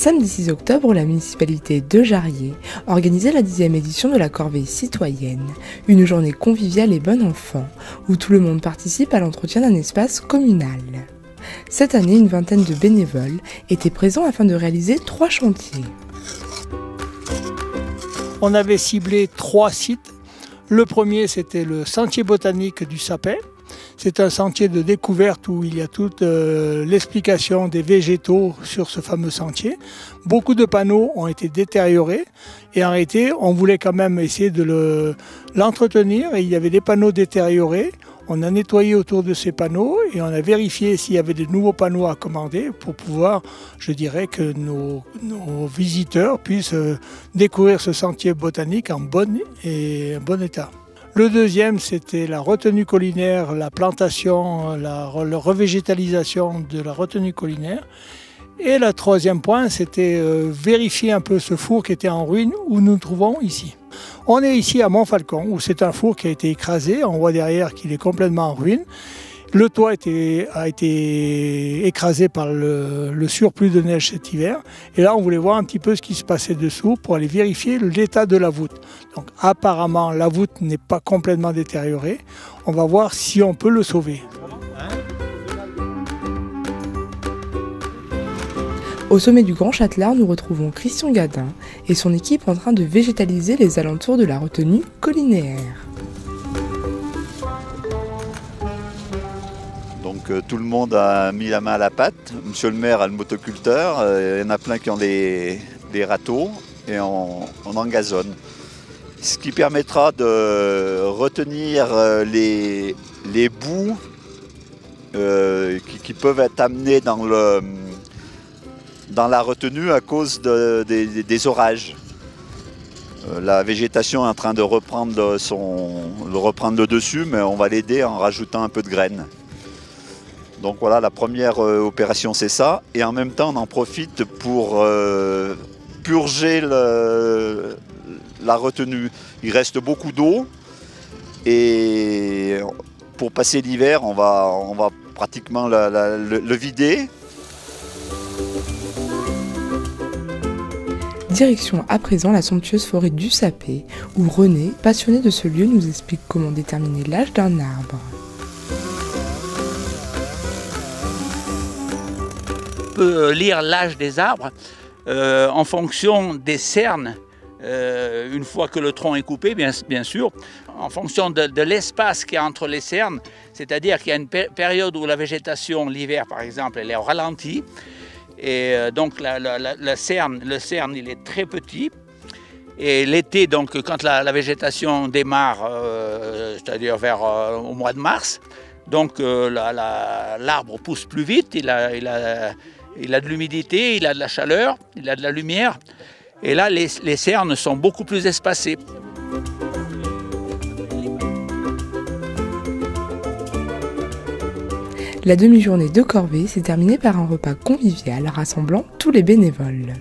Samedi 6 octobre, la municipalité de Jarrier organisait la 10e édition de la corvée citoyenne, une journée conviviale et bon enfant, où tout le monde participe à l'entretien d'un espace communal. Cette année, une vingtaine de bénévoles étaient présents afin de réaliser 3 chantiers. On avait ciblé 3 sites. Le premier, c'était le sentier botanique du Sapin. C'est un sentier de découverte où il y a toute l'explication des végétaux sur ce fameux sentier. Beaucoup de panneaux ont été détériorés et en réalité, on voulait quand même essayer de l'entretenir. Et il y avait des panneaux détériorés. On a nettoyé autour de ces panneaux et on a vérifié s'il y avait de nouveaux panneaux à commander pour pouvoir, je dirais, que nos visiteurs puissent découvrir ce sentier botanique en bon état. Le deuxième, c'était la retenue collinaire, la plantation, la revégétalisation de la retenue collinaire. Et le troisième point, c'était vérifier un peu ce four qui était en ruine où nous nous trouvons ici. On est ici à Montfalcon, où c'est un four qui a été écrasé. On voit derrière qu'il est complètement en ruine. Le toit a été écrasé par le surplus de neige cet hiver. Et là, on voulait voir un petit peu ce qui se passait dessous pour aller vérifier l'état de la voûte. Donc apparemment, la voûte n'est pas complètement détériorée. On va voir si on peut le sauver. Au sommet du Grand Châtelard, nous retrouvons Christian Gadin et son équipe en train de végétaliser les alentours de la retenue collinaire. Donc tout le monde a mis la main à la pâte. Monsieur le maire a le motoculteur, il y en a plein qui ont des râteaux et on en gazonne. Ce qui permettra de retenir les boues qui peuvent être amenés dans la retenue à cause des orages. La végétation est en train de reprendre le dessus, mais on va l'aider en rajoutant un peu de graines. Donc voilà, la première opération c'est ça. Et en même temps, on en profite pour purger la retenue. Il reste beaucoup d'eau et pour passer l'hiver, on va pratiquement le vider. Direction à présent la somptueuse forêt du Sapé, où René, passionné de ce lieu, nous explique comment déterminer l'âge d'un arbre. On peut lire l'âge des arbres en fonction des cernes, une fois que le tronc est coupé, bien sûr, en fonction de l'espace qu'il y a entre les cernes, c'est-à-dire qu'il y a une période où la végétation, l'hiver par exemple, elle est au ralenti, et donc le cerne il est très petit, et l'été, donc quand la végétation démarre, c'est-à-dire au mois de mars, donc l'arbre pousse plus vite, il a de l'humidité, il a de la chaleur, il a de la lumière. Et là, les cernes sont beaucoup plus espacées. La demi-journée de corvée s'est terminée par un repas convivial rassemblant tous les bénévoles.